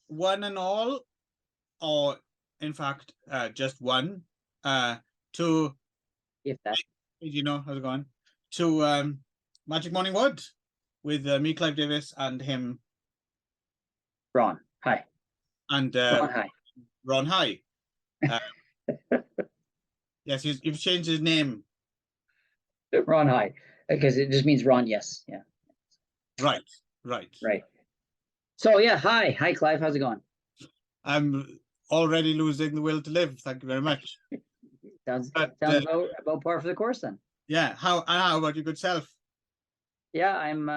one and all, or in fact, just one, to, If that. you know, how's it going? To Magic Morning Wood with me, Clive Davis, and him. Ron, hi. And Ron, hi. Ron, hi. Yes, you've changed his name. Ron, hi. Because it just means Ron, yes. Yeah. Right. So, yeah, hi. Hi, Clive. How's it going? I'm already losing the will to live. Thank you very much. Sounds about par for the course then. Yeah. How about your good self? Yeah, I'm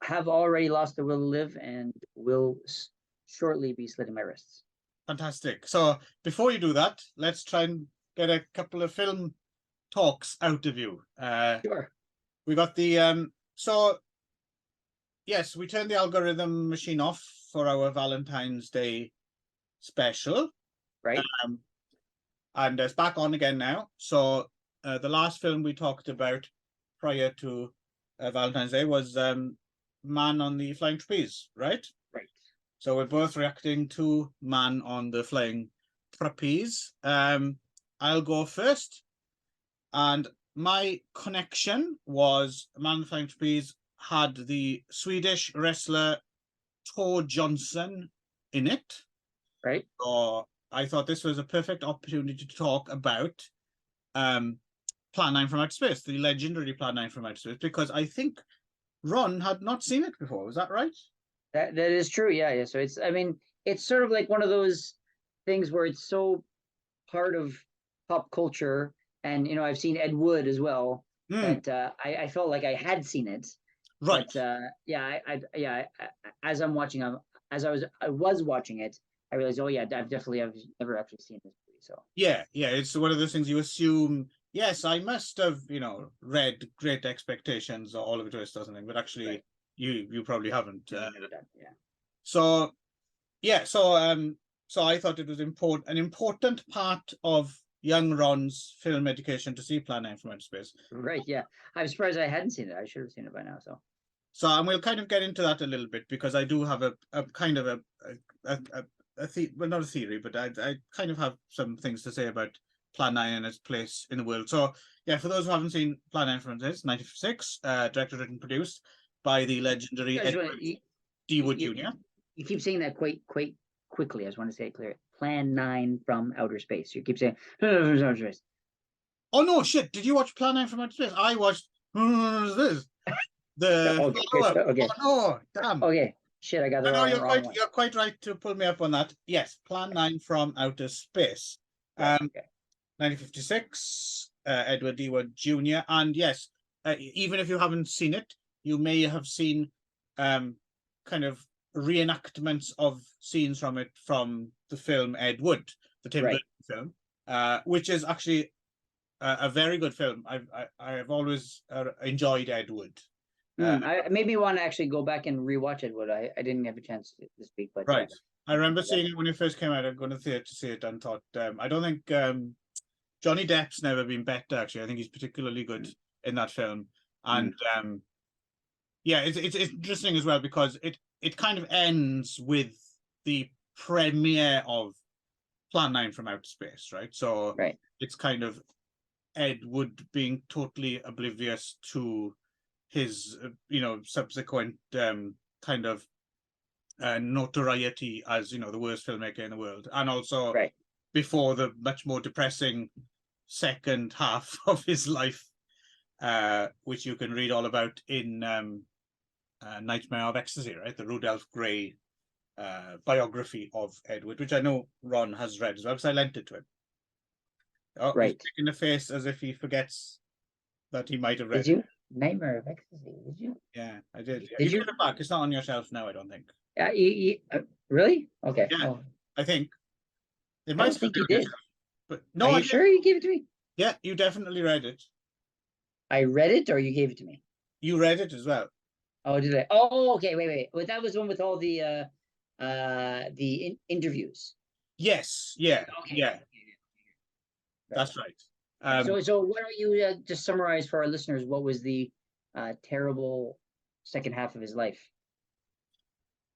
have already lost the will to live and will shortly be slitting my wrists. Fantastic. So before you do that, let's try and get a couple of film talks out of you. Sure. We got the so yes, we turned the algorithm machine off for our Valentine's Day special. Right. And it's back on again now. So the last film we talked about prior to Valentine's Day was Man on the Flying Trapeze, right? Right. So we're both reacting to Man on the Flying Trapeze. I'll go first. And my connection was Man on the Flying Trapeze had the Swedish wrestler Tor Johnson in it. Right. So I thought this was a perfect opportunity to talk about Plan 9 from Outer Space, the legendary Plan 9 from Outer Space, because I think Ron had not seen it before. Was that right? That is true. Yeah. So it's sort of like one of those things where it's so part of pop culture, and I've seen Ed Wood as well. That I felt like I had seen it. Right. But as I was watching it, I realized, oh yeah, I've never actually seen this movie. So yeah, it's one of those things you assume. Yes, I must have, read Great Expectations or Oliver Twist or something, but actually, right. you probably haven't. Yeah. So I thought it was an important part of young Ron's film education to see Plan 9 from Outer Space. Right. Yeah, I'm surprised I hadn't seen it. I should have seen it by now. So and we'll kind of get into that a little bit, because I do have a kind of well, not a theory, but I kind of have some things to say about Plan 9 and its place in the world. So yeah, for those who haven't seen Plan 9 from Outer Space, 1956, directed, written, produced by the legendary Edward D. Wood Jr. You keep saying that quite quickly. I just want to say it clear. Plan 9 from Outer Space. You keep saying Outer Space. Oh no, shit! Did you watch Plan 9 from Outer Space? I watched this. Okay. Oh no, damn. Okay. Shit, I got the wrong one. You're quite right to pull me up on that. Yes, Plan 9 from Outer Space. 1956, Edward D. Wood Jr. And yes, even if you haven't seen it, you may have seen kind of reenactments of scenes from it from the film Ed Wood, the Tim Burton film, which is actually a very good film. I've always enjoyed Ed Wood. It made me want to actually go back and rewatch Ed Wood. I didn't have a chance to speak, but right. I remember seeing it when it first came out. I'm going to theatre to see it and thought, I don't think Johnny Depp's never been better. Actually, I think he's particularly good in that film. And it's interesting as well, because it kind of ends with the premiere of Plan 9 from Outer Space, right? So it's kind of Ed Wood being totally oblivious to his, subsequent kind of notoriety as, the worst filmmaker in the world. And also before the much more depressing second half of his life, which you can read all about in Nightmare of Ecstasy, right? The Rudolph Gray biography of Ed Wood, which I know Ron has read as well, because I lent it to him. Oh, he's making a face as if he forgets that he might have read it. Did you? Nightmare of Ecstasy, did you? Yeah, I did. Did you get it back? It's not on your shelf now, I don't think. Really? Okay. Yeah, oh. I think. I don't think you did. But no, Are you sure you gave it to me? Yeah, you definitely read it. I read it, or you gave it to me? You read it as well. Oh, did I? Oh, okay. Wait. Well, that was the one with all the interviews. Yes. Yeah. Okay. Yeah. That's right. So why don't you just summarize for our listeners what was the terrible second half of his life?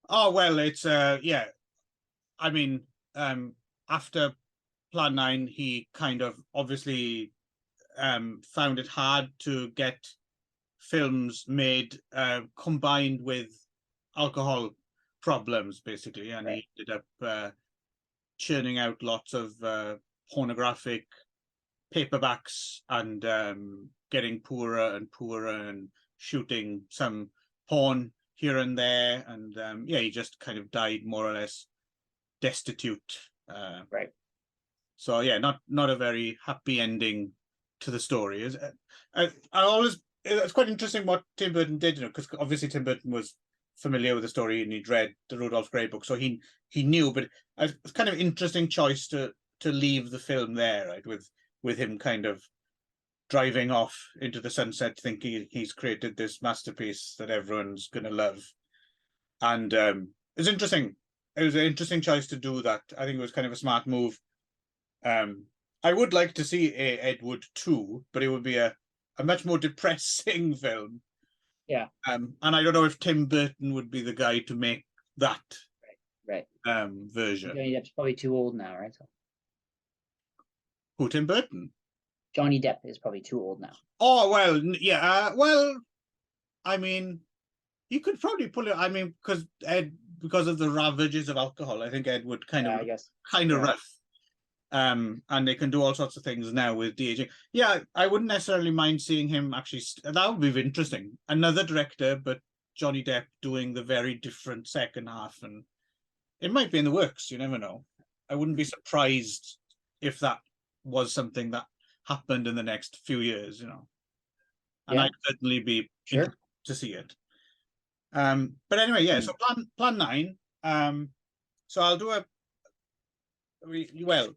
Oh well, it's yeah. I mean, after Plan 9, he kind of obviously found it hard to get films made combined with alcohol problems, basically, and Right. he ended up churning out lots of pornographic paperbacks and getting poorer and poorer and shooting some porn here and there, and yeah, he just kind of died more or less destitute. Right. So yeah, not a very happy ending to the story. Is I always it's quite interesting what Tim Burton did, you know, because obviously Tim Burton was familiar with the story and he'd read the Rudolph Grey book, so he knew. But it's kind of interesting choice to leave the film there, right, with him kind of driving off into the sunset, thinking he's created this masterpiece that everyone's gonna love. And it's interesting. It was an interesting choice to do that. I think it was kind of a smart move. I would like to see a Ed Wood 2, but it would be a much more depressing film. Yeah. And I don't know if Tim Burton would be the guy to make that Right. version. Johnny Depp's probably too old now, right? So Who, Tim Burton? Johnny Depp is probably too old now. Oh, well, yeah. Well, I mean, you could probably pull it. I mean, because of the ravages of alcohol, I think Ed would kind Yeah, of I guess. kind of Yeah. rough. And they can do all sorts of things now with de-aging. Yeah, I wouldn't necessarily mind seeing him actually. That would be interesting. Another director, but Johnny Depp doing the very different second half, and it might be in the works. You never know. I wouldn't be surprised if that was something that happened in the next few years. You know, and Yeah. I'd certainly be Sure. interested to see it. But anyway, yeah. So plan 9. So I'll do well.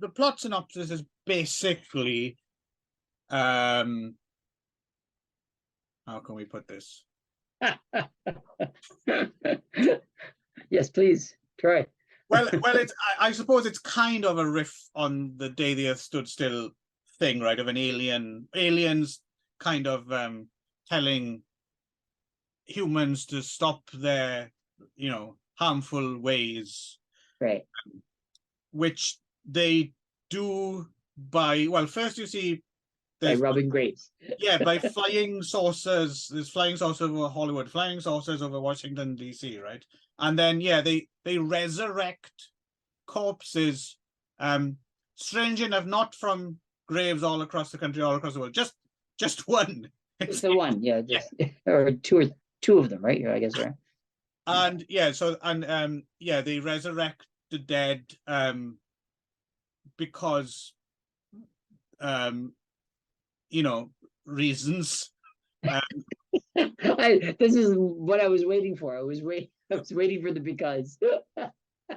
The plot synopsis is basically how can we put this? Yes, please try. Well, it's I suppose it's kind of a riff on the Day the Earth Stood Still thing, right? Of an aliens kind of telling humans to stop their, you know, harmful ways, Right. which they do by, well, first you see By rubbing grapes. yeah, by flying saucers. There's flying saucers over Hollywood, flying saucers over Washington D.C., right? And then yeah, they resurrect corpses. Strange enough, not from graves all across the country, all across the world. Just one. It's the one, yeah, just or two of them, right? I guess, right? And yeah, so and yeah, they resurrect the dead because you know, reasons. This is what I was waiting for. I was waiting for the because.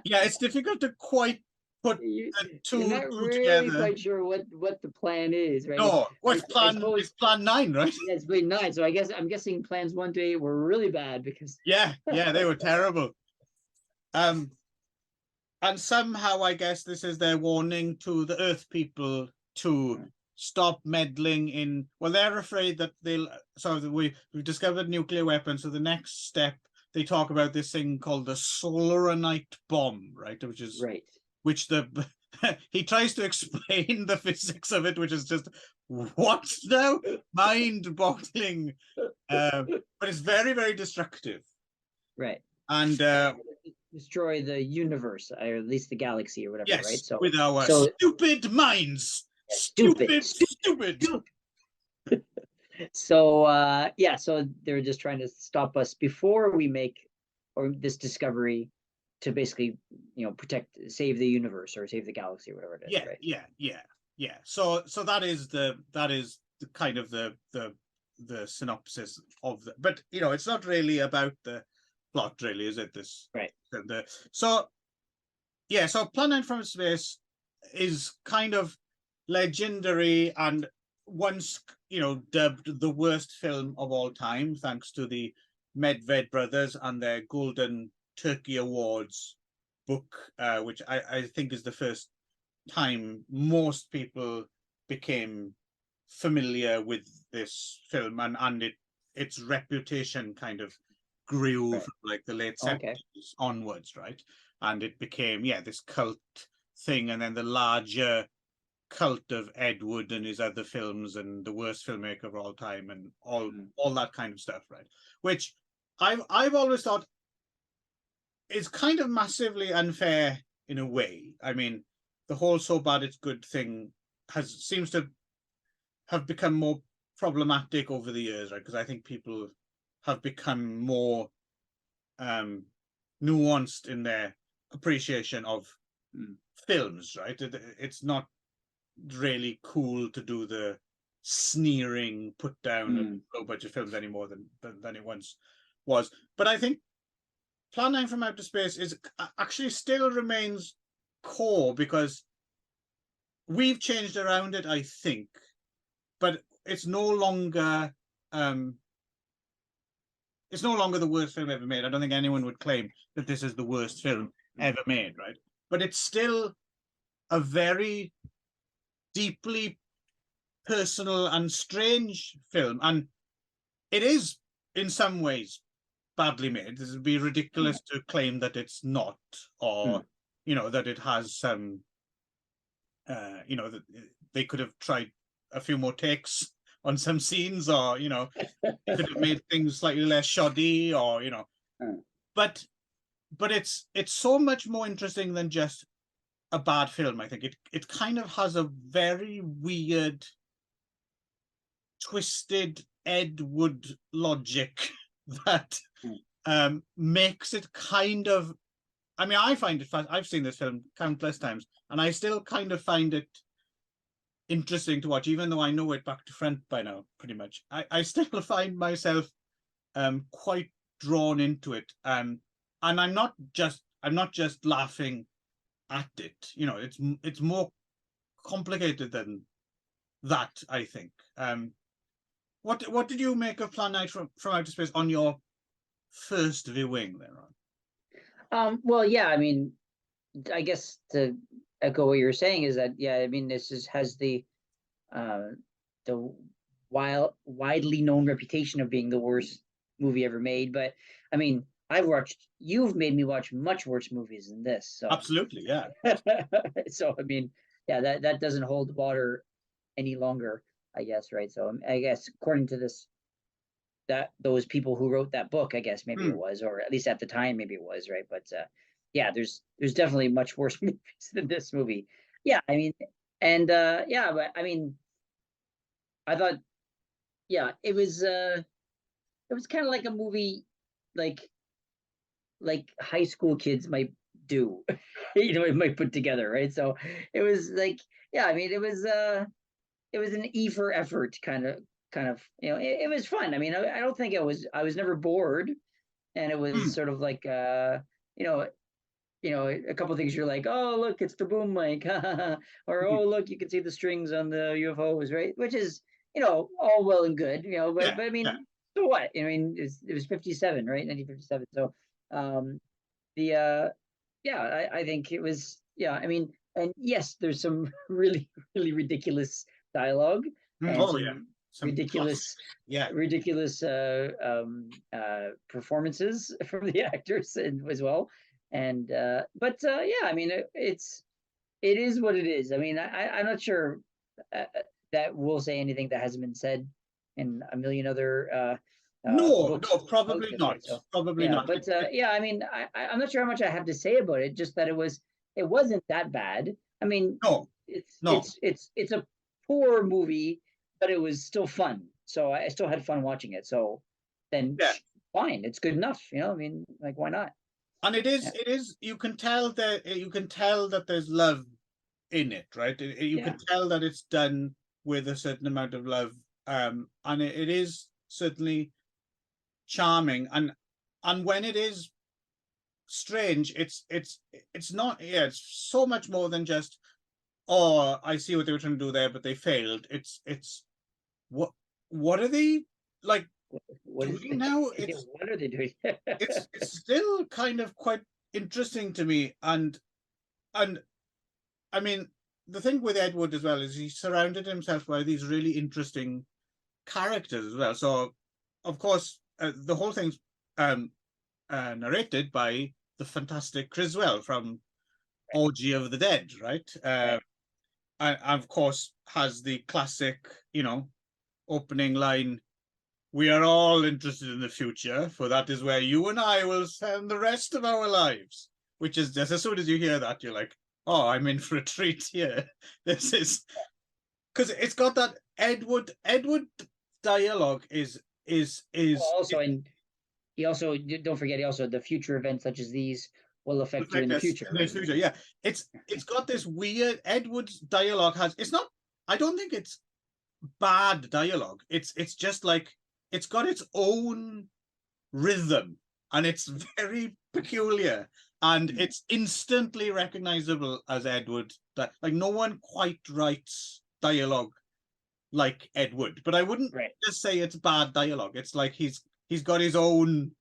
Yeah, it's difficult to quite put You're the two not really together. quite sure what the plan is, right? No, what's it's plan 9, right? Yeah, it's plan 9. So I'm guessing plans 1 to 8 were really bad because Yeah, they were terrible. And somehow I guess this is their warning to the Earth people to stop meddling in. Well, they're afraid that we've discovered nuclear weapons. So the next step, they talk about this thing called the Solaronite bomb, right? Which is right. Which he tries to explain the physics of it, which is just what now, mind-boggling. But it's very, very destructive. Right. And destroy the universe, or at least the galaxy, or whatever. Yes, right. So with our stupid minds. Stupid. So yeah, so they're just trying to stop us before we make this discovery to basically, you know, save the universe or save the galaxy or whatever it is. Yeah, right? Yeah. So that is the kind of the synopsis of the. But you know, it's not really about the plot, really, is it? This right. So yeah, so Plan 9 from Space is kind of legendary and once, you know, dubbed the worst film of all time, thanks to the Medved brothers and their Golden Turkey Awards book, which I think is the first time most people became familiar with this film and its reputation kind of grew Right. from like the late Oh, okay. 70s onwards, right? And it became, yeah, this cult thing, and then the larger cult of Ed Wood and his other films and the worst filmmaker of all time and all that kind of stuff, right? Which I've always thought is kind of massively unfair in a way. I mean, the whole so bad it's good thing seems to have become more problematic over the years, right? Because I think people have become more nuanced in their appreciation of films, right? It's not really cool to do the sneering put down of low budget films anymore than it once was. But I think Plan 9 from Outer Space is actually still remains core because we've changed around it, I think, but it's no longer the worst film ever made. I don't think anyone would claim that this is the worst film ever made, right? But it's still a very deeply personal and strange film, and it is in some ways badly made. This would be ridiculous to claim that it's not, or that it has some that they could have tried a few more takes on some scenes, or they could have made things slightly less shoddy, or but it's so much more interesting than just a bad film. I think it kind of has a very weird, twisted Ed Wood logic that makes it kind of, I mean, I find it fun. I've seen this film countless times, and I still kind of find it interesting to watch, even though I know it back to front by now, pretty much. I still find myself quite drawn into it. And I'm not just laughing at it. It's more complicated than that, I think. What did you make of Plan 9 from Outer Space on your first viewing then, Ron? Well, yeah, I mean, I guess to echo what you're saying is that, yeah, I mean, this has the widely known reputation of being the worst movie ever made. But I mean, you've made me watch much worse movies than this. So Absolutely, yeah. so I mean, yeah, that doesn't hold water any longer, I guess, right? So I guess according to this, that those people who wrote that book, I guess maybe it was, or at least at the time maybe it was, right? But yeah, there's definitely much worse movies than this movie. Yeah, I mean, and yeah, but I mean, I thought, yeah, it was kind of like a movie, like high school kids might do, it might put together, right? So it was like, yeah, I mean, it was an E for effort kind of, it was fun. I mean, I don't think I was never bored, and it was sort of like, a couple of things you're like, oh, look, it's the boom mic, or oh, look, you can see the strings on the UFOs, right? Which is, all well and good, but I mean, so what? I mean, it was 57, right? 1957. So, yeah, I think it was, yeah, I mean, and yes, there's some really, really ridiculous dialogue and some ridiculous, ridiculous performances from the actors as well. And but yeah, I mean, it is what it is. I mean, I'm not sure that we'll say anything that hasn't been said in a million other books. No, probably not. Right? So, probably yeah, not. But yeah, I mean, I'm not sure how much I have to say about it. Just that it wasn't that bad. I mean, it's a poor movie, but it was still fun. So I still had fun watching it. So then, fine, it's good enough. I mean, like, why not? And it is. You can tell that there's love in it, right? You can tell that it's done with a certain amount of love, and it is certainly charming. And when it is strange, it's not. Yeah, it's so much more than just, oh, I see what they were trying to do there, but they failed. It's what are they like? Doing now? What are they doing? it's still kind of quite interesting to me, and I mean, the thing with Ed Wood as well is he surrounded himself by these really interesting characters as well. So, of course, the whole thing's narrated by the fantastic Criswell from Orgy of the Dead, right? And of course has the classic, opening line, "We are all interested in the future, for that is where you and I will spend the rest of our lives." Which is just, as soon as you hear that, you're like, oh, I'm in for a treat here. This is, because it's got that Edward dialogue is also, and he also, don't forget, he also, the future events such as these will affect you in the future. In the future, yeah. It's got this weird Edward's dialogue it's not, I don't think it's bad dialogue. It's just like, it's got its own rhythm and it's very peculiar and it's instantly recognizable as Edward. Like, no one quite writes dialogue like Edward, but I wouldn't just say it's bad dialogue. It's like he's got his own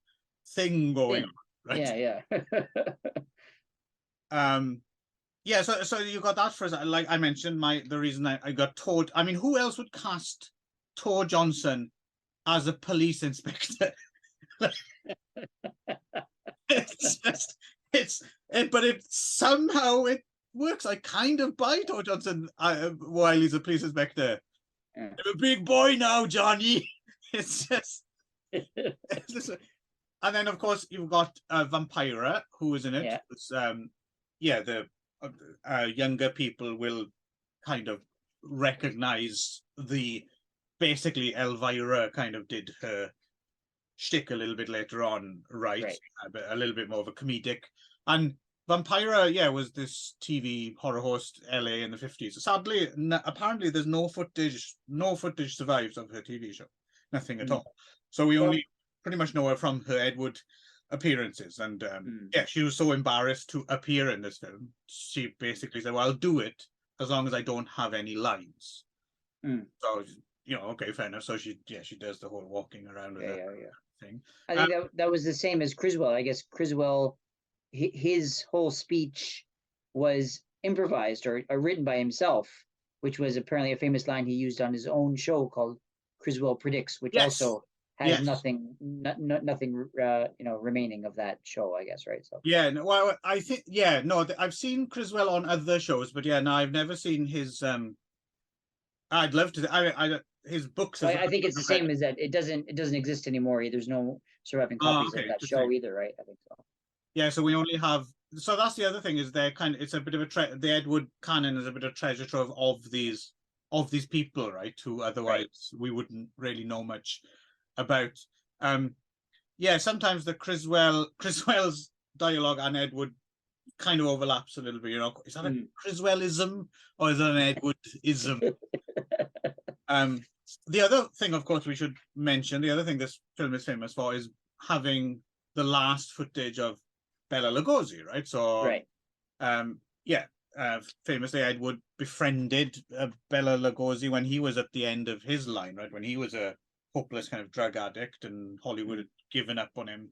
thing going on, right? Yeah. Yeah, so you got that for, like I mentioned, the reason I got Tor. I mean, who else would cast Tor Johnson as a police inspector? But it somehow it works. I kind of buy Tor Johnson while he's a police inspector. I'm a big boy now, Johnny. It's just, and then of course you've got Vampira, who is in it. Yeah. It's, the younger people will kind of recognize basically Elvira kind of did her shtick a little bit later on, right? A little bit more of a comedic. And Vampira, was this TV horror host, LA in the 50s. Sadly, apparently there's no footage survives of her TV show. Nothing at all. So we only pretty much know her from her Edward appearances. And she was so embarrassed to appear in this film. She basically said, well, I'll do it as long as I don't have any lines. So, okay, fair enough. So she does the whole walking around with thing. I think that was the same as Criswell. I guess Criswell, his whole speech was improvised or written by himself, which was apparently a famous line he used on his own show called Criswell Predicts, which also has nothing remaining of that show, I guess, right? So well, I think I've seen Criswell on other shows, but I've never seen his. I'd love to. His books. I think it's the same as that. It doesn't exist anymore. There's no surviving copies of that show either, right? I think so. Yeah, so we only have. So that's the other thing, is it's a bit of the Edward canon is a bit of treasure trove of these people, right? Who otherwise we wouldn't really know much about. Sometimes the Criswell's dialogue and Edward kind of overlaps a little bit. Is that a Criswellism or is that an Edwardism? The other thing, of course, we should mention, the other thing this film is famous for is having the last footage of Bela Lugosi, right? So, famously, Edward befriended Bela Lugosi when he was at the end of his line, right? When he was a hopeless kind of drug addict and Hollywood had given up on him,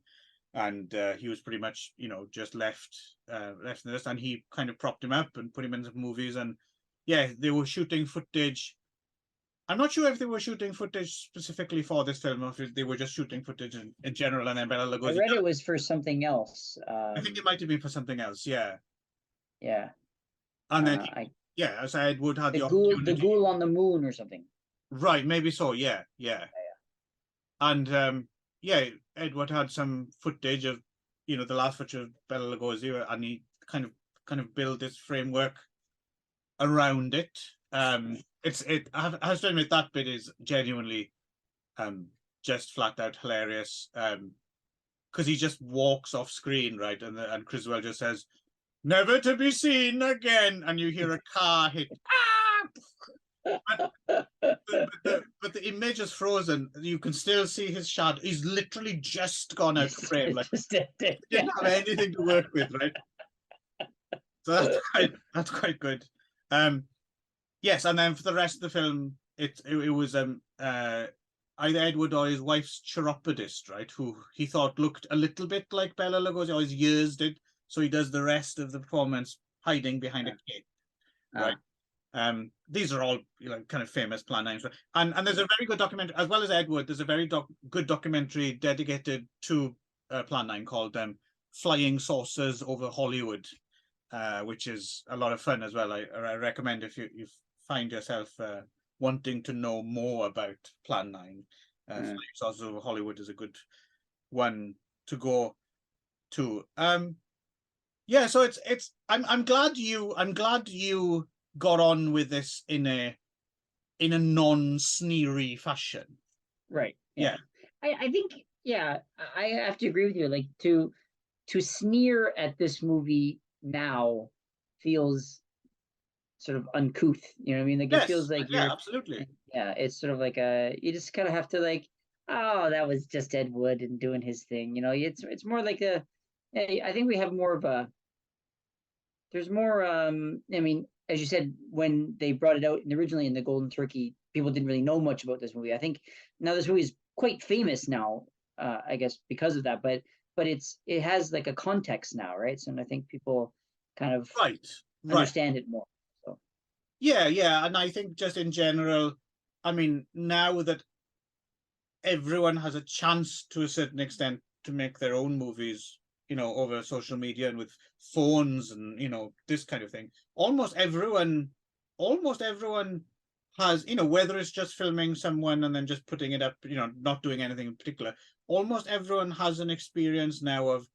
and he was pretty much, just left in this, and he kind of propped him up and put him into movies, and they were shooting footage. I'm not sure if they were shooting footage specifically for this film or if they were just shooting footage in general, and then Bela Lugosi. I read it was for something else. I think it might have been for something else, yeah. And then, as Edward had the opportunity. The Ghoul on the Moon or something. Right, maybe so, yeah. And, Edward had some footage of, the last footage of Bela Lugosi, and he kind of built this framework around it. I have to admit that bit is genuinely just flat out hilarious, because he just walks off screen, right, and Criswell just says, "Never to be seen again," and you hear a car hit. But the image is frozen. You can still see his shadow. He's literally just gone out of frame. Like, he didn't have anything to work with, right? So that's quite good. Yes, and then for the rest of the film, it was either Edward or his wife's chiropodist, right, who he thought looked a little bit like Bela Lugosi, or his years did. So he does the rest of the performance hiding behind a cape, right? These are all kind of famous plan names, and there's a very good documentary, as well as Edward. There's a very good documentary dedicated to Plan 9 called Flying Saucers Over Hollywood, which is a lot of fun as well. I recommend if you find yourself wanting to know more about Plan 9. Flying Saucers Over Hollywood is a good one to go to. Yeah, so I'm glad you got on with this in a non-sneery fashion. Right. Yeah. I think, yeah, I have to agree with you. Like to sneer at this movie now feels sort of uncouth. You know what I mean? Like it feels like yeah, absolutely. Yeah, it's sort of like you just kind of have to like, oh, that was just Ed Wood and doing his thing. You know, it's more like I think we have more of a, there's more, I mean, as you said, when they brought it out originally in the Golden Turkey, people didn't really know much about this movie. I think now this movie is quite famous now, I guess because of that, but it has like a context now, right? So and I think people kind of understand it more. So yeah, and I think just in general, I mean, now that everyone has a chance to a certain extent to make their own movies, you know, over social media and with phones and, you know, this kind of thing, almost everyone has, you know, whether it's just filming someone and then just putting it up, you know, not doing anything in particular, almost everyone has an experience now of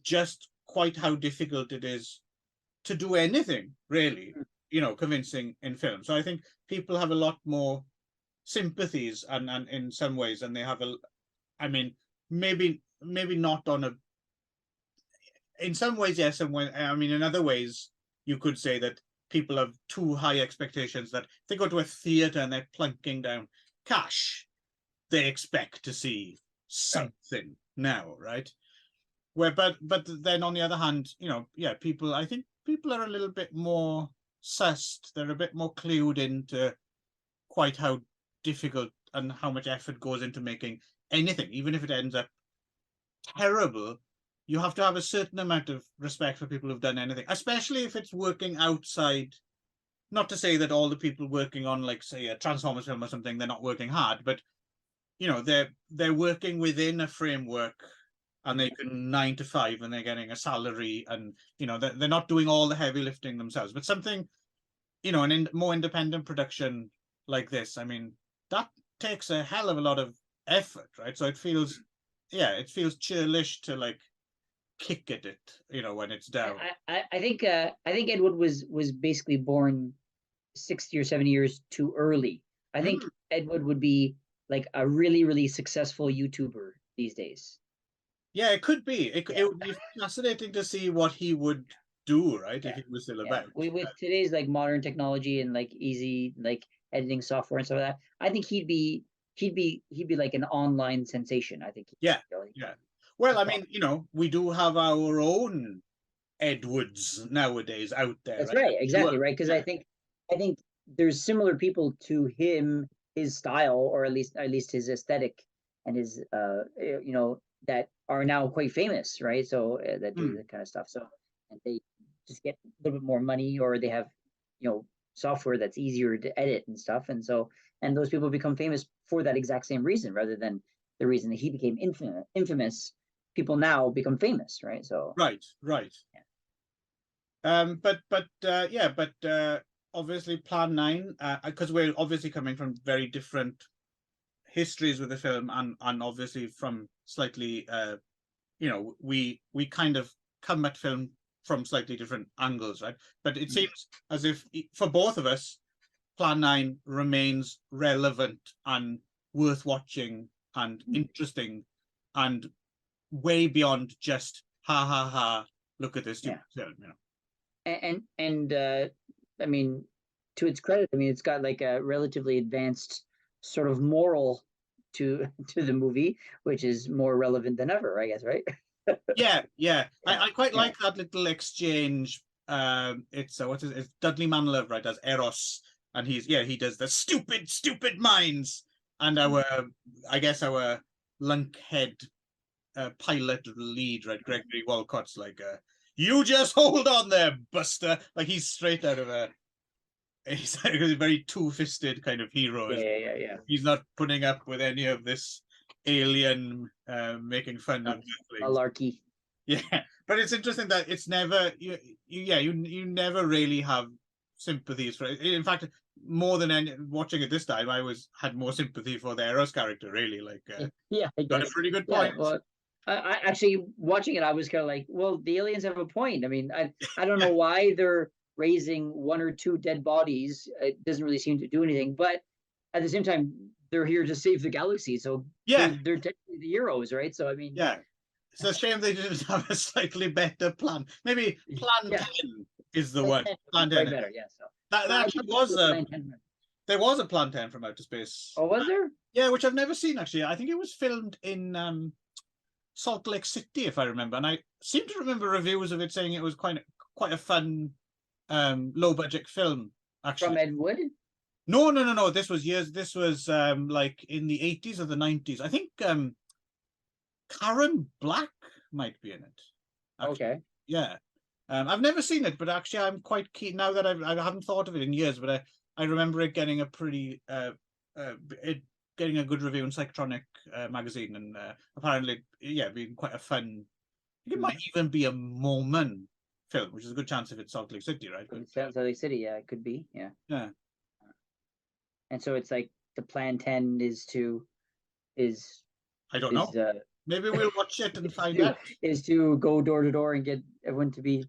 just quite how difficult it is to do anything really, you know, convincing in film. So I think people have a lot more sympathies and in some ways, and they have I mean, maybe not on a, in some ways yes, and when, I mean, in other ways you could say that people have too high expectations, that if they go to a theater and they're plunking down cash, they expect to see something now, right? Where but then on the other hand, you know, yeah, I think people are a little bit more sussed, they're a bit more clued into quite how difficult and how much effort goes into making anything, even if it ends up terrible. You have to have a certain amount of respect for people who've done anything, especially if it's working outside. Not to say that all the people working on, like, say, a Transformers film or something, they're not working hard, but you know, they're working within a framework, and they can 9 to 5, and they're getting a salary, and you know, they're not doing all the heavy lifting themselves. But something, you know, an more independent production like this, I mean, that takes a hell of a lot of effort, right? So it feels churlish to like kick at it, you know, when it's down. I think Ed Wood was basically born 60 or 70 years too early. I think Ed Wood would be like a really, really successful YouTuber these days. Yeah, it could be. It would be fascinating to see what he would do, right? If he was still about. With today's like modern technology and like easy like editing software and stuff like that, I think he'd be like an online sensation. I think. Yeah. Well, I mean, you know, we do have our own Ed Woods nowadays out there. That's right, exactly right. Because I think there's similar people to him, his style, or at least his aesthetic and his you know, that are now quite famous, right? So that do that kind of stuff. So and they just get a little bit more money, or they have, you know, software that's easier to edit and stuff, and so and those people become famous for that exact same reason, rather than the reason that he became infamous. People now become famous, right? So right. But obviously Plan 9, because we're obviously coming from very different histories with the film, and obviously from slightly, you know, we kind of come at film from slightly different angles, right? But it seems as if for both of us, Plan 9 remains relevant and worth watching and interesting and way beyond just ha ha ha, look at this stupid film, you know. And I mean, to its credit, I mean, it's got like a relatively advanced sort of moral to the movie, which is more relevant than ever, I guess, right? Yeah. I quite like that little exchange. It's it's Dudley Manlove, right, as Eros, and he does the stupid minds, and I guess our lunkhead pilot lead, right, Gregory Walcott's like, you just hold on there, Buster. Like he's straight out of he's like a very two-fisted kind of hero. Yeah. He's not putting up with any of this alien making fun of Earthlings. Malarkey. Yeah, but it's interesting that it's never you never really have sympathies for it. In fact, more than any, watching it this time, I had more sympathy for the Eros character. Really, like yeah, I got a guess. pretty good Yeah, point. well, I actually watching it, I was kind of like, well, the aliens have a point. I mean, I don't know why they're raising 1 or 2 dead bodies. It doesn't really seem to do anything, but at the same time, they're here to save the galaxy, so Yeah, they're technically the heroes, right? So I mean, yeah. It's a shame they didn't have a slightly better plan. Maybe Plan Yeah. 10 is the one. Plan way 10. better, yeah. So That I actually thought was Plan 10. there was a Plan 10 from outer space. Oh, was there? Yeah, which I've never seen actually. I think it was filmed in Salt Lake City, if I remember, and I seem to remember reviews of it saying it was quite a fun, low budget film. Actually, From Ed Wood? No. This was years. This was like in the 80s or the 90s. I think Karen Black might be in it. Actually. Okay. Yeah. I've never seen it, but actually I'm quite keen now that I haven't thought of it in years, but I remember it getting a pretty getting a good review in Psychotronic magazine, and apparently, yeah, being quite a fun. I think it might even be a Mormon film, which is a good chance if it's Salt Lake City, right? But, Salt Lake City, yeah, it could be, yeah. Yeah. And so it's like the Plan 10 is I don't know. Maybe we'll watch it and find out. Is to go door to door and get everyone to be.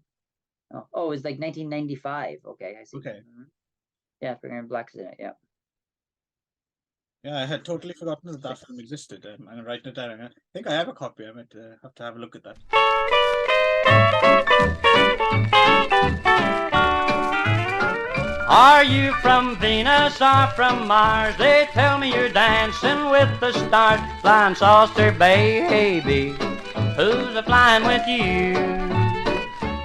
Oh, it's like 1995. Okay, I see. Okay. Yeah, Figuring Black's in it. Yeah. Yeah, I had totally forgotten that film existed. I'm writing it down. I think I have a copy. I might have to have a look at that. Are you from Venus or from Mars? They tell me you're dancing with the stars. Flying saucer baby, who's a-flying with you?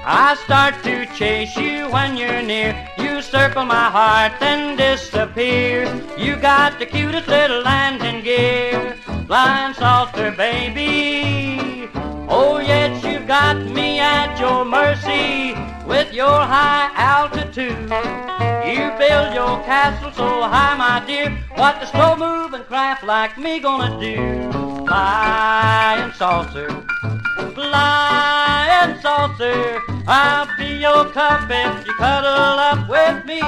I start to chase you when you're near. You circle my heart, then disappear. You got the cutest little landing gear. Flying saucer baby, oh yes, you've got me at your mercy. With your high altitude, you build your castle so high, my dear. What the slow-moving craft like me gonna do? Flying saucer, flying saucer, I'll be your cup if you cuddle up with me.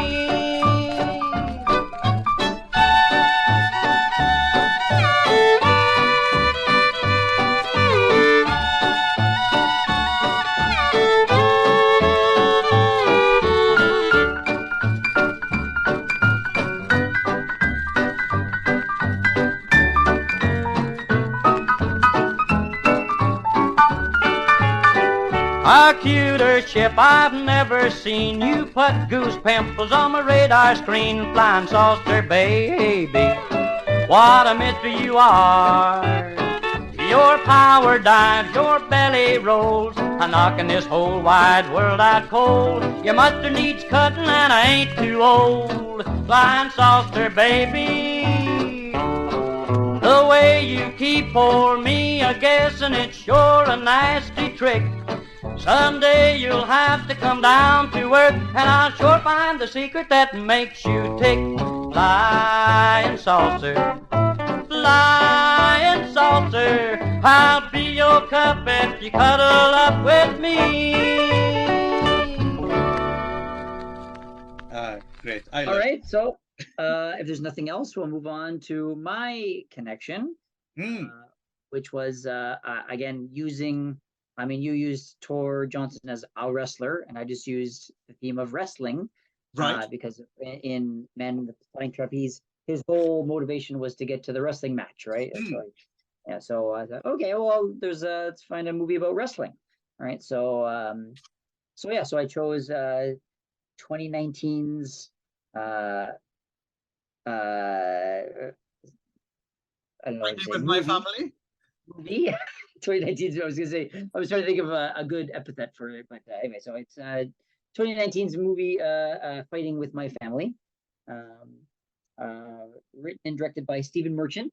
A cuter ship I've never seen. You put goose pimples on my radar screen. Flying saucer baby, what a mystery you are. Your power dives, your belly rolls, a knocking this whole wide world out cold. Your mustard needs cutting and I ain't too old. Flying saucer baby, the way you keep poor me a-guessing, it's sure a nasty trick. Someday you'll have to come down to earth, and I'll sure find the secret that makes you tick. Flying saucer, flying saucer, I'll be your cup if you cuddle up with me. Great. All right, so if there's nothing else, we'll move on to my connection, which was, again, using... I mean, you used Tor Johnson as a wrestler, and I just used the theme of wrestling, right? Because in Man in the Flying Trapeze, his whole motivation was to get to the wrestling match, right? So I thought, okay, well, let's find a movie about wrestling, all right? So I chose 2019's I don't know. With my family. Movie. 2019. I was gonna say. I was trying to think of a good epithet for it, but anyway. So it's 2019's movie, Fighting with My Family, written and directed by Stephen Merchant,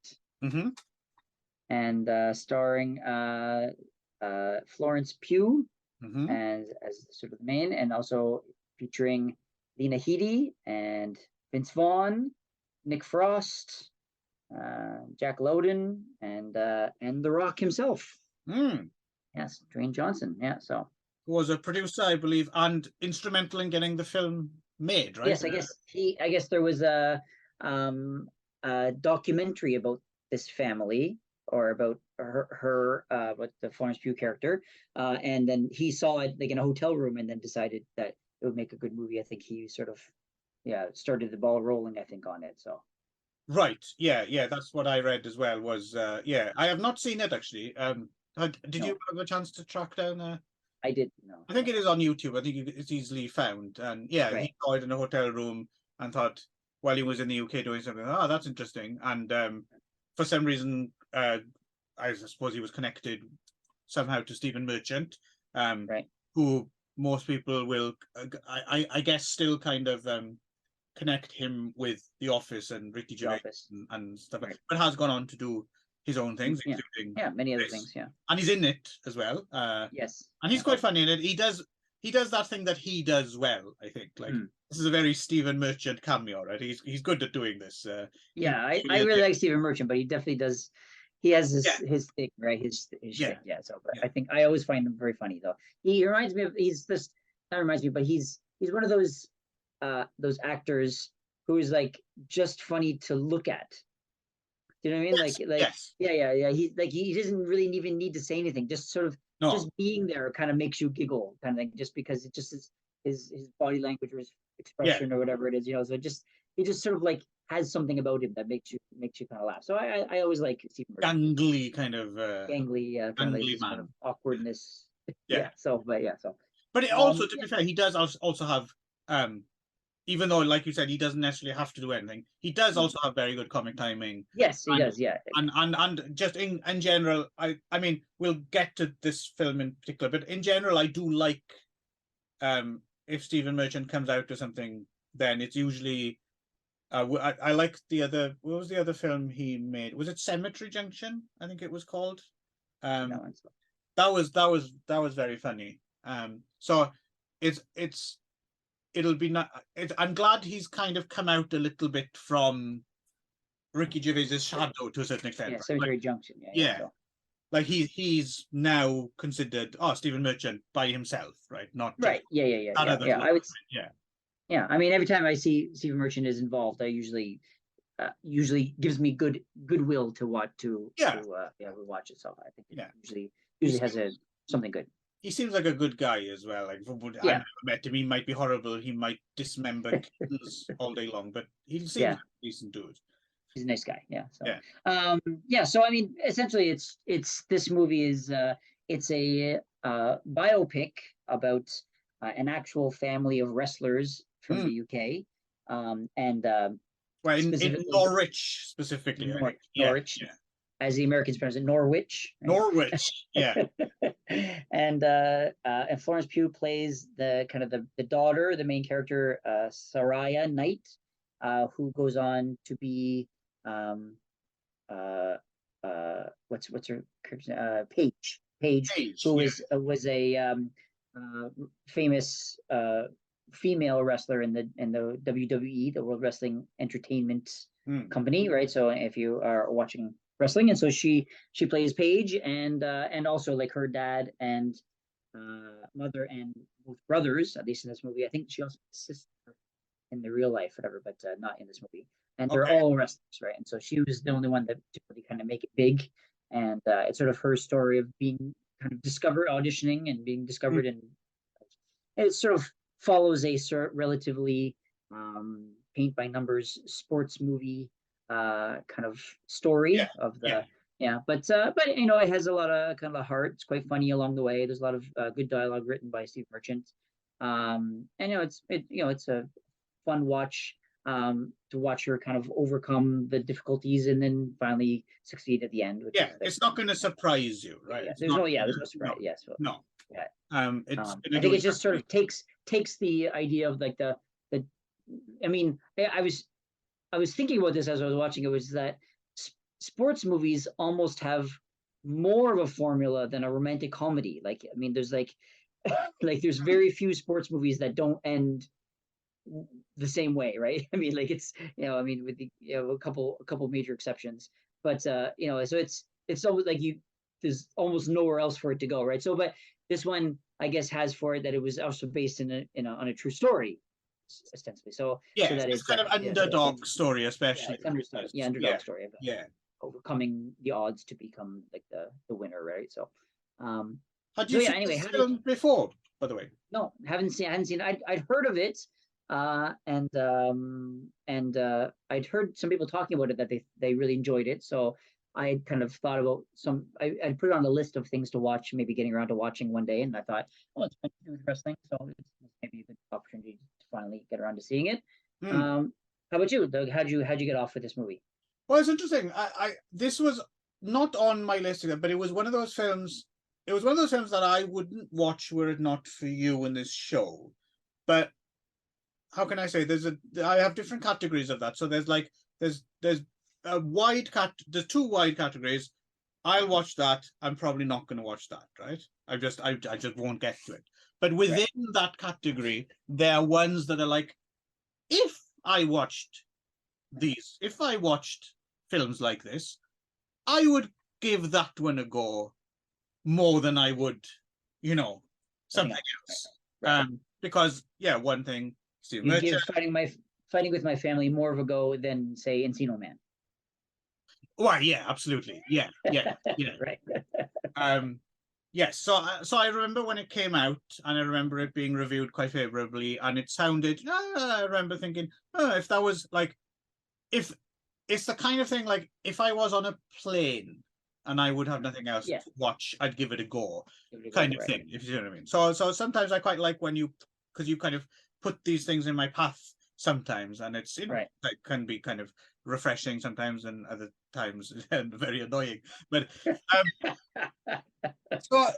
and starring Florence Pugh as sort of the main, and also featuring Lena Headey and Vince Vaughn, Nick Frost, Jack Lowden, and The Rock himself. Yes, Dwayne Johnson. Yeah, so who was a producer, I believe, and instrumental in getting the film made, right? yes, I guess there was a documentary about this family, or about her about the Florence Pugh character, and then he saw it like in a hotel room, and then decided that it would make a good movie. I think he sort of started the ball rolling, I think, on it. So right, yeah, that's what I read as well. Was I have not seen it actually. Did you have a chance to track down? I did. No, I think it is on YouTube. I think it's easily found. And yeah, right. He saw it in a hotel room and thought, while he was in the UK doing something, oh, that's interesting. And for some reason, I suppose he was connected somehow to Stephen Merchant, right. who most people will, I guess, still kind of connect him with The Office and Ricky Gervais and stuff, right. But has gone on to do his own things, including many other things, and he's in it as well. Yes, and he's quite funny in it. He does that thing that he does well. I think this is a very Stephen Merchant cameo, right? He's good at doing this. I really like Stephen Merchant, but he definitely does. He has his thing, right? His thing, So, but I think I always find him very funny, though. He reminds me of but he's one of those actors who is like just funny to look at. Do you know what I mean? Yes. Yeah. He doesn't really even need to say anything. Just sort of just being there kind of makes you giggle, kind of thing. Just because it just is his body language or his expression or whatever it is, So he just sort of like has something about him that makes you kind of laugh. So I always like Stephen Merchant. Gangly kind of gangly man, kind of awkwardness. But it also, to be fair, he does also have even though, like you said, he doesn't necessarily have to do anything, he does also have very good comic timing. Yes, he does, yeah. And just in general, I mean, we'll get to this film in particular, but in general, I do like if Stephen Merchant comes out to something, then it's usually I like what was the other film he made? Was it Cemetery Junction? I think it was called. That was very funny. So it'll be not. I'm glad he's kind of come out a little bit from Ricky Gervais's shadow to a certain extent. Yeah, Cemetery Junction. Like he's now considered Stephen Merchant by himself, right? Not right. Yeah. I would. Yeah. I mean, every time I see Stephen Merchant is involved, I usually gives me goodwill to watch watch it. So I think it usually has something good. He seems like a good guy as well. Like from what I've never met him, he might be horrible. He might dismember kids all day long, but he seems like a decent dude. He's a nice guy. Yeah. So, So I mean, essentially, it's this movie is it's a biopic about an actual family of wrestlers from the UK, and in Norwich specifically. Norwich. Yeah. As the Americans pronounce it, Norwich. Right? Norwich, yeah. And Florence Pugh plays the daughter, the main character, Saraya Knight, who goes on to be what's her Paige, who was a famous female wrestler in the WWE, the World Wrestling Entertainment Company, right? So if you are watching wrestling, and so she plays Paige, and also like her dad and mother and both brothers, at least in this movie. I think she also has a sister in the real life, whatever, but not in this movie. And they're all wrestlers, right? And so she was the only one that to really kind of make it big, and it's sort of her story of being kind of discovered, auditioning, and being discovered, and it sort of follows a relatively paint by numbers sports movie kind of story of the but it has a lot of kind of heart. It's quite funny along the way. There's a lot of good dialogue written by Steve Merchant, and it's a fun watch to watch her kind of overcome the difficulties and then finally succeed at the end. It's not going to surprise you, right? There's no surprise. No. I think it just sort of takes the idea of like the I mean, I was thinking about this as I was watching it, was that sports movies almost have more of a formula than a romantic comedy. Like, I mean, there's like there's very few sports movies that don't end the same way, right? I mean, like it's, I mean, with the, a couple major exceptions, but so it's almost like there's almost nowhere else for it to go, right? So, but this one, I guess, has for it that it was also based on a true story, ostensibly. So that it's kind of underdog story, especially. Underdog story about Yeah, overcoming the odds to become like the winner, right? So, had you seen this film before, by the way? No, hadn't seen it. I'd heard of it, and I'd heard some people talking about it that they really enjoyed it. So I kind of thought about I'd put it on the list of things to watch, maybe getting around to watching one day. And I thought, oh, it's been to do with wrestling, so it's maybe a good opportunity to finally get around to seeing it. How about you, Doug? How'd you get off with this movie? Well, it's interesting. This was not on my list, but it was one of those films. It was one of those films that I wouldn't watch were it not for you in this show. But how can I say? I have different categories of that. So there's a wide there's two wide categories. I'll watch that. I'm probably not going to watch that, right? I just won't get to it. But within that category, there are ones that are like, if I watched films like this, I would give that one a go more than I would, something else. Right. Because one thing, Steve Merchant, give fighting with my family more of a go than say Encino Man. Well, yeah, absolutely, yeah. Right. Yes. So I remember when it came out, and I remember it being reviewed quite favorably, and it sounded. I remember thinking, if that was like, if it's the kind of thing like if I was on a plane and I would have nothing else to watch, I'd give it a go, kind of thing, if you know what I mean. So sometimes I quite like when because you kind of put these things in my path sometimes, and it's it can be kind of refreshing sometimes, and other times and very annoying. But I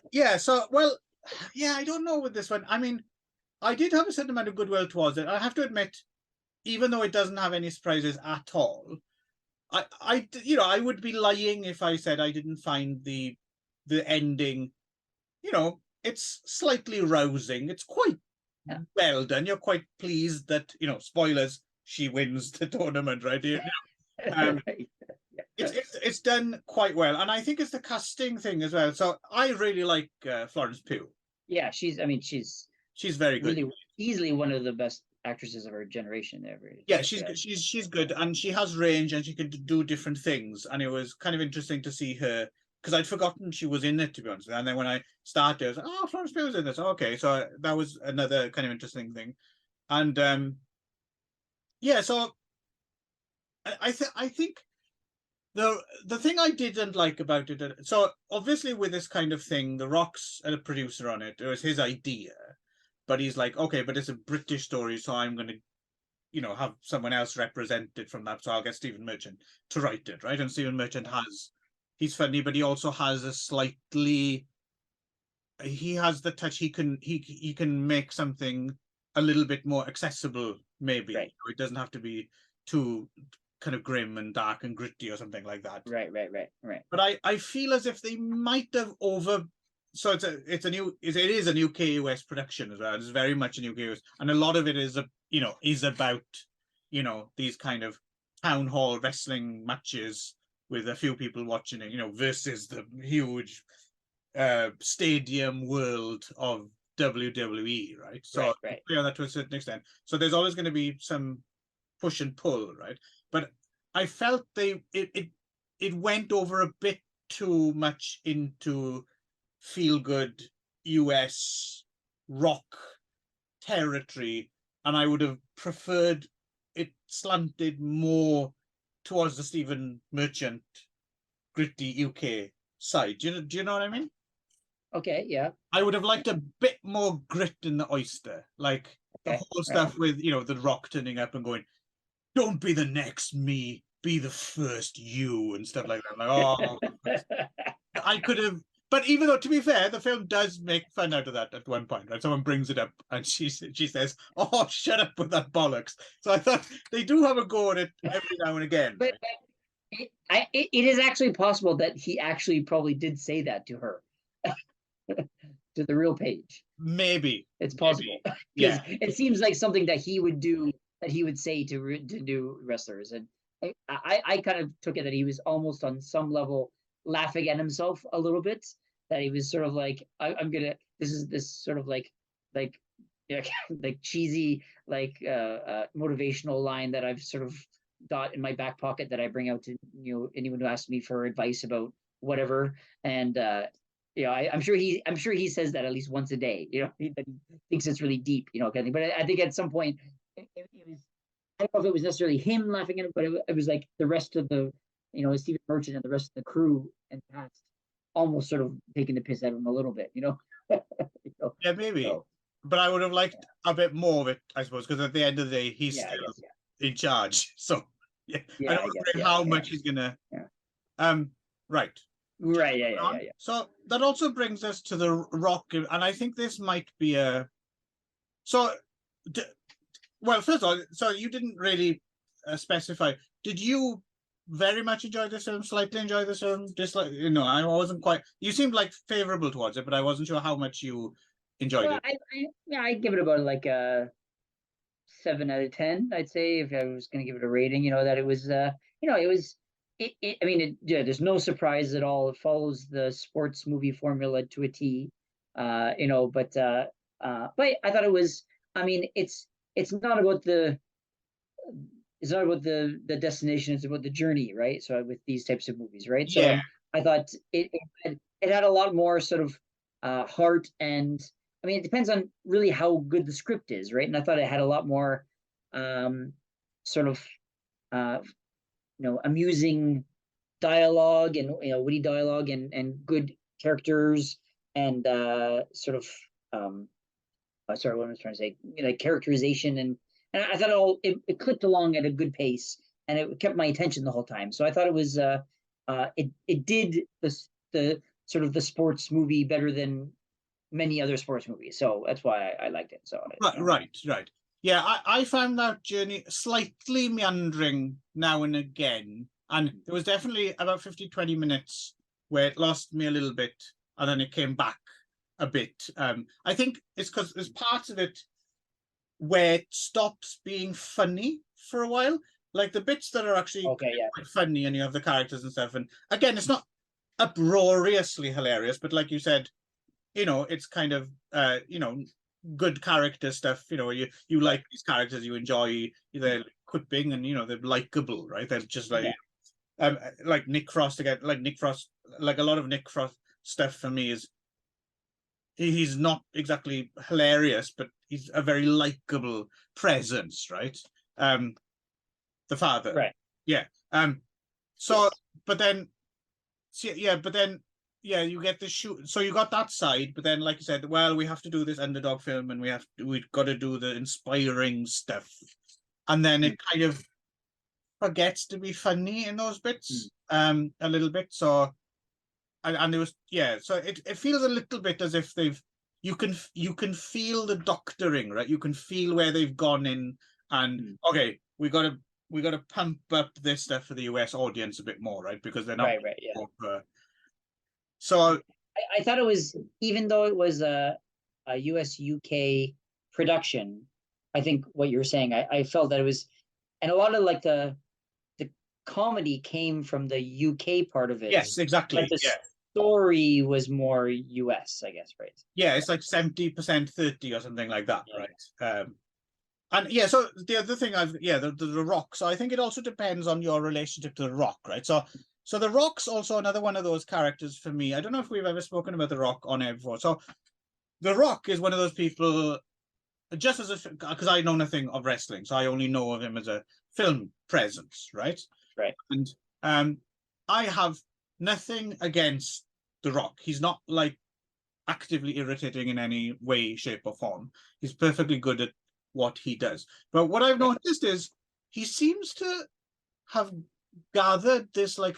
don't know with this one. I mean, I did have a certain amount of goodwill towards it. I have to admit, even though it doesn't have any surprises at all, I would be lying if I said I didn't find the ending, it's slightly rousing. It's quite well done. You're quite pleased that, spoilers, she wins the tournament, right? It's done quite well. And I think it's the casting thing as well. So I really like Florence Pugh. Yeah, she's very good. Really easily one of the best actresses of her generation ever. Yeah, she's good, and she has range, and she can do different things. And it was kind of interesting to see her, because I'd forgotten she was in it, to be honest. And then when I started, I was like, oh, Florence Pugh was in this. Okay, so that was another kind of interesting thing. And so I think the thing I didn't like about it, so obviously with this kind of thing, The Rock's a producer on it. It was his idea. But he's like, okay, but it's a British story, so I'm going to, have someone else represent it from that. So I'll get Stephen Merchant to write it, right? And Stephen Merchant he's funny, but he also has he has the touch. He can make something a little bit more accessible, maybe. Right. It doesn't have to be too kind of grim and dark and gritty or something like that. Right. But I feel as if they might have So it is a new KUS production as well. It's very much a new KUS, and a lot of it is about these kind of town hall wrestling matches with a few people watching it, versus the huge stadium world of WWE, right? So that to a certain extent. So there's always going to be some push and pull, right? But I felt it went over a bit too much into feel-good US rock territory, and I would have preferred it slanted more towards the Stephen Merchant gritty UK side. Do you know what I mean? Okay, yeah. I would have liked a bit more grit in the oyster, like the whole stuff with The Rock turning up and going, "Don't be the next me, be the first you," and stuff like that. Like, oh, I could have. But even though, to be fair, the film does make fun out of that at one point, right? Someone brings it up and she says, "Oh, shut up with that bollocks." So I thought they do have a go at it every now and again. But it is actually possible that he actually probably did say that to her, to the real Paige. maybe it's possible. yeah. It seems like something that he would do, that he would say to do wrestlers, and I kind of took it that he was almost on some level laughing at himself a little bit. That he was sort of like, I'm gonna, this is this sort of like yeah, like cheesy motivational line that I've sort of got in my back pocket that I bring out to anyone who asks me for advice about whatever. And I'm sure he says that at least once a day. He thinks it's really deep, kind of thing. But I think at some point it was, I don't know if it was necessarily him laughing at it, but it was like the rest of the, Stephen Merchant and the rest of the crew and cast almost sort of taking the piss out of him a little bit, Yeah, maybe. So, but I would have liked a bit more of it, I suppose, because at the end of the day, he's still in charge. So I don't know how much he's gonna. Yeah. Right. Right. Yeah. So that also brings us to the Rock, and I think this might be a. So, well, first of all, so you didn't really specify. Did you very much enjoy this film? Slightly enjoy this film? Dislike? I wasn't quite. You seemed like favorable towards it, but I wasn't sure how much you enjoyed it. I'd give it about like a 7 out of 10. I'd say if I was going to give it a rating. That it was. It was. I mean, there's no surprise at all. It follows the sports movie formula to a T. But I thought it was. I mean, it's not about the. It's not about the destination. It's about the journey, right? So with these types of movies, right? So I thought it had a lot more sort of heart, and I mean, it depends on really how good the script is, right? And I thought it had a lot more sort of amusing dialogue and witty dialogue and good characters and sort of sorry, what I was trying to say, characterization and I thought it clipped along at a good pace and it kept my attention the whole time. So I thought it was it did the sort of the sports movie better than many other sports movies. So that's why I liked it. So right. Yeah, I found that journey slightly meandering now and again. And there was definitely about 20 minutes where it lost me a little bit and then it came back a bit. I think it's because there's parts of it where it stops being funny for a while. Like the bits that are actually quite funny and you have the characters and stuff. And again, it's not uproariously hilarious, but like you said, it's kind of, good character stuff. You like these characters, you enjoy their quipping and they're likable, right? They're just like Nick Frost again. Like a lot of Nick Frost stuff for me is he's not exactly hilarious, but he's a very likable presence, right? The father, right? Yeah. So, but then you get the shoot. So you got that side, but then, like you said, well, we have to do this underdog film, and we've got to do the inspiring stuff, and then it kind of forgets to be funny in those bits, a little bit. So, and there was so it feels a little bit as if you can feel the doctoring, right? You can feel where they've gone in, and okay, we got to pump up this stuff for the US audience a bit more, right? Because they're not right, yeah. So I thought it was, even though it was a US UK production, I think what you were saying, I felt that it was, and a lot of like the comedy came from the UK part of it. Yes, exactly. But the story was more US, I guess, right? Yeah, it's like 70%, 30 or something like that, right? And so the other thing the Rock. So I think it also depends on your relationship to the Rock, right? So the Rock's also another one of those characters for me. I don't know if we've ever spoken about the Rock on air before. So the Rock is one of those people, just as because I know nothing of wrestling, so I only know of him as a film presence, right? Right. And I have nothing against the Rock. He's not like actively irritating in any way, shape, or form. He's perfectly good at what he does. But what I've noticed is he seems to have gathered this like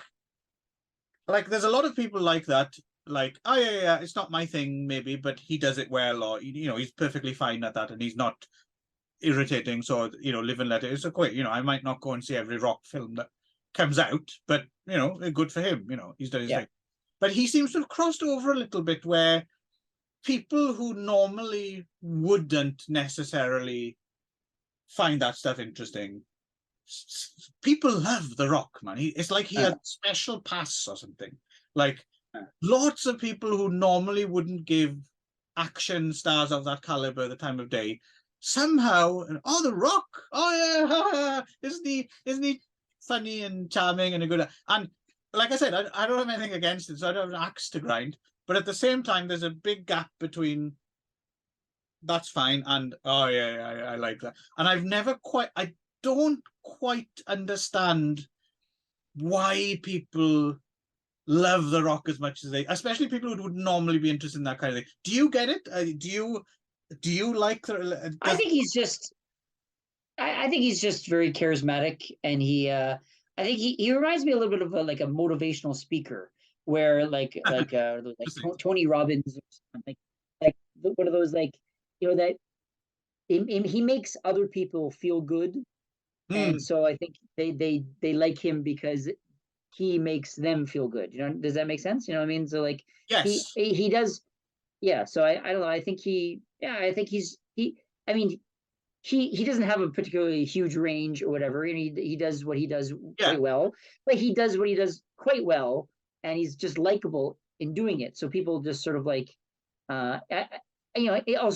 there's a lot of people like that, like, oh yeah, it's not my thing maybe, but he does it well, or he's perfectly fine at that and he's not irritating, so live and let it. It's a quite, I might not go and see every Rock film that comes out, but good for him, he's done his thing. But he seems to have crossed over a little bit where people who normally wouldn't necessarily find that stuff interesting, people love The Rock, man. It's like he had special pass or something. Like lots of people who normally wouldn't give action stars of that caliber the time of day, somehow, The Rock, isn't he funny and charming and a good, and like I said, I don't have anything against it, so I don't have an axe to grind, but at the same time there's a big gap between that's fine and I like that. And I don't quite understand why people love The Rock as much as they, especially people who would normally be interested in that kind of thing. Do you get it? Do you like the? I think he's just very charismatic, and I think he reminds me a little bit of a motivational speaker, where like Tony Robbins, like one of those that he makes other people feel good, and so I think they like him because he makes them feel good. Does that make sense? You know what I mean? So yes, he does. Yeah. So I don't know. I think I mean, he doesn't have a particularly huge range or whatever, and he does what he does quite well. But he does what he does quite well, and he's just likable in doing it. So people just sort of also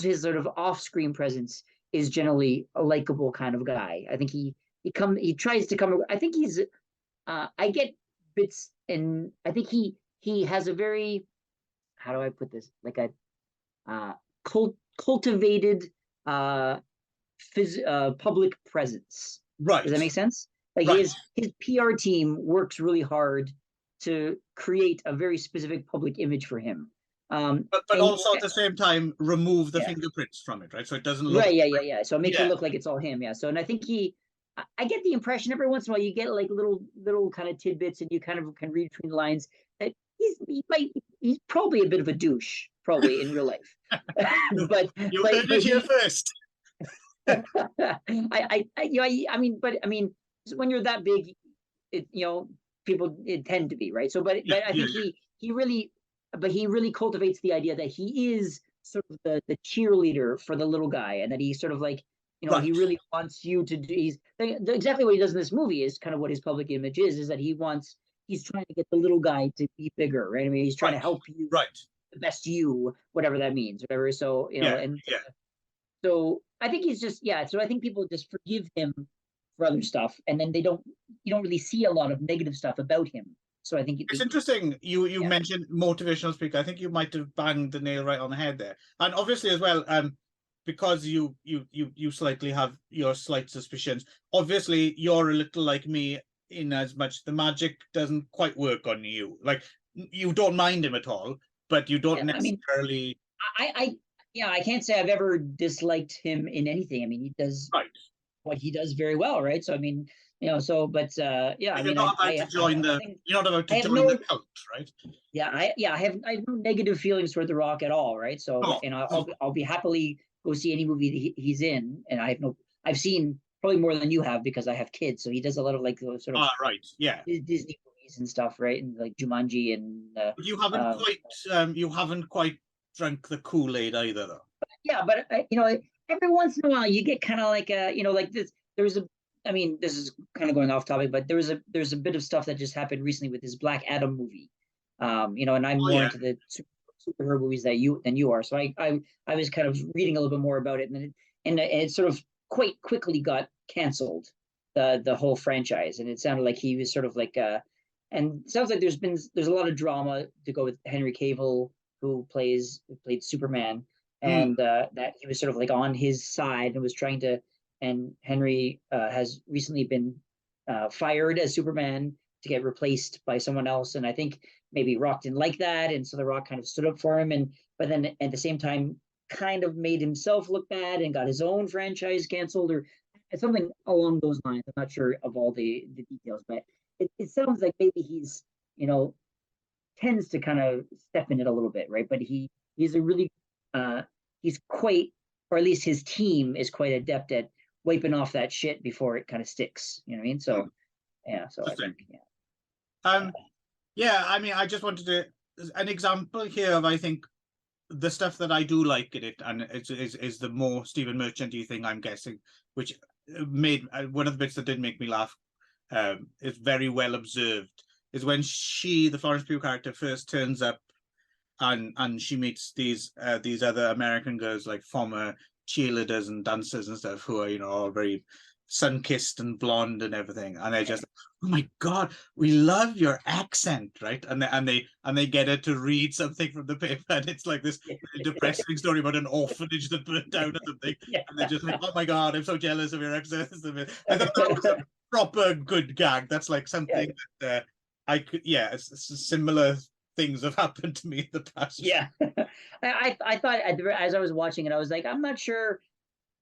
his sort of off-screen presence is generally a likable kind of guy. I think he tries to come. I think he's. I get bits, and I think he has a very, how do I put this, like a cultivated public presence. Right. Does that make sense? Like his PR team works really hard to create a very specific public image for him. But also at the same time remove the fingerprints from it, right? So it doesn't look right. So make it look like it's all him. Yeah. So, and I think I get the impression every once in a while you get like little kind of tidbits, and you kind of can read between the lines that he's probably a bit of a douche, probably in real life. But you heard it here first. I mean, when you're that big, people tend to be, right. So, but I think he really cultivates the idea that he is sort of the cheerleader for the little guy, and that he's sort of like, he really wants you to do. He's exactly what he does in this movie is kind of what his public image is that he's trying to get the little guy to be bigger, right? I mean, he's trying to help you, the best you, whatever that means, whatever. So so I think he's just So I think people just forgive him for other stuff, and then you don't really see a lot of negative stuff about him. So I think it's interesting. You mentioned motivational speaker. I think you might have banged the nail right on the head there, and obviously as well. Because you slightly have your slight suspicions. Obviously, you're a little like me in as much the magic doesn't quite work on you. Like you don't mind him at all, but you don't necessarily. I can't say I've ever disliked him in anything. I mean, he does what he does very well, right? So I mean, but you're not about to join the cult, right? I have no negative feelings toward The Rock at all, right? So I'll be happily go see any movie that he's in, and I've seen probably more than you have because I have kids. So he does a lot of like those sort of Disney movies and stuff, right? And like Jumanji and you haven't quite drunk the Kool-Aid either, though. But every once in a while you get kind of like like this. This is kind of going off topic, but there's a bit of stuff that just happened recently with this Black Adam movie. And I'm more into the superhero movies than you are. So I was kind of reading a little bit more about it, and it sort of quite quickly got canceled, the whole franchise, and it sounded like he was sort of like and it sounds like there's a lot of drama to go with Henry Cavill, who played Superman, and that he was sort of like on his side and was trying to, and Henry has recently been fired as Superman to get replaced by someone else, and I think maybe Rock didn't like that, and so The Rock kind of stood up for him, but then at the same time kind of made himself look bad and got his own franchise canceled or something along those lines. I'm not sure of all the details, but it sounds like maybe he's tends to kind of step in it a little bit, right? But he's a really he's quite, or at least his team is quite adept at wiping off that shit before it kind of sticks. You know what I mean? So so I think I mean, I just wanted an example here of, I think, the stuff that I do like in it, and is the more Stephen Merchant-y thing, I'm guessing, which made one of the bits that did make me laugh. Is very well observed. Is when the Florence Pugh character, first turns up, and she meets these other American girls, like former cheerleaders and dancers and stuff, who are all very sun-kissed and blonde and everything, and they're just, oh my god, we love your accent, right? And they get her to read something from the paper, and it's like this depressing story about an orphanage that burnt down or something, and they're just like, oh my god, I'm so jealous of your accent. I thought that was a proper good gag. That's like something that I could, similar things have happened to me in the past. Yeah. I thought as I was watching it, I was like, I'm not sure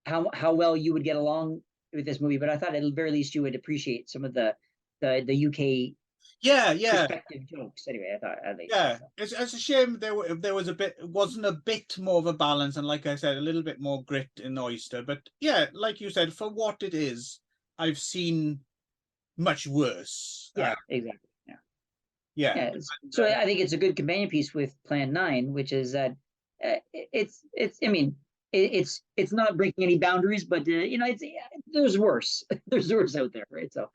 how well you would get along with this movie, but I thought at the very least you would appreciate some of the UK perspective jokes. Anyway, I think it's a shame there wasn't a bit more of a balance, and like I said, a little bit more grit in the Oyster. But yeah, like you said, for what it is, I've seen much worse. Yeah, exactly. Yeah. So I think it's a good companion piece with Plan 9, which is that it's not breaking any boundaries, but there's worse. There's worse out there, right? So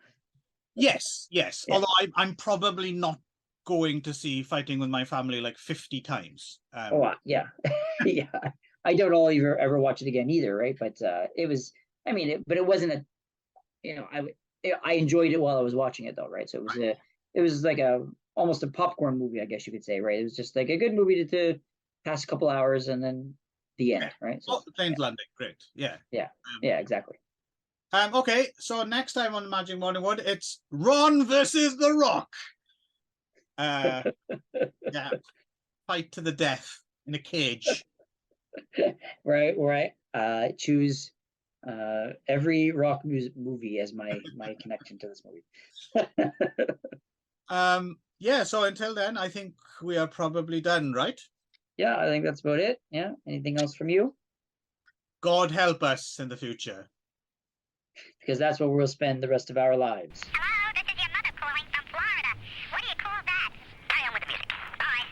yes. Although I'm probably not going to see Fighting with My Family like 50 times. Yeah. I don't all ever watch it again either, right? But it was. But it wasn't I enjoyed it while I was watching it though, right? So it was like almost a popcorn movie, I guess you could say, right? It was just like a good movie to pass a couple hours and then the end, right? So, the plane's landing, great. Yeah, exactly. Okay, so next time on Magic Morning Wood, it's Ron versus The Rock. Fight to the death in a cage. Right. Choose every Rock movie as my connection to this movie. So until then, I think we are probably done, right? Yeah, I think that's about it. Yeah. Anything else from you? God help us in the future. Because that's where we'll spend the rest of our lives. Hello, this is your mother calling from Florida. What do you call that? Carry on with the music. Bye.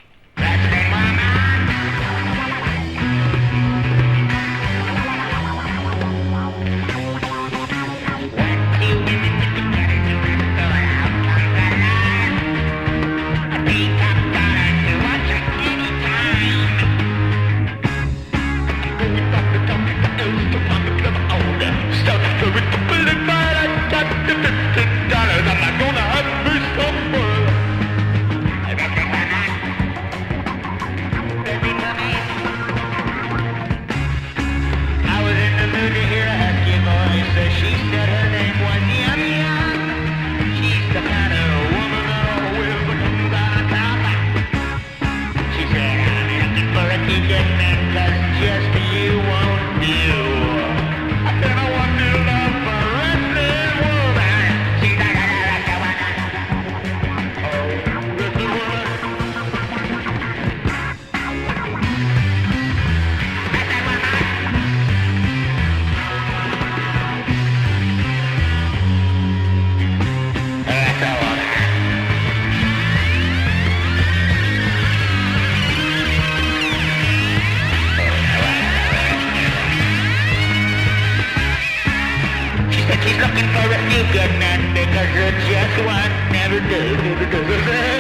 She's looking for a few good men because just one never does.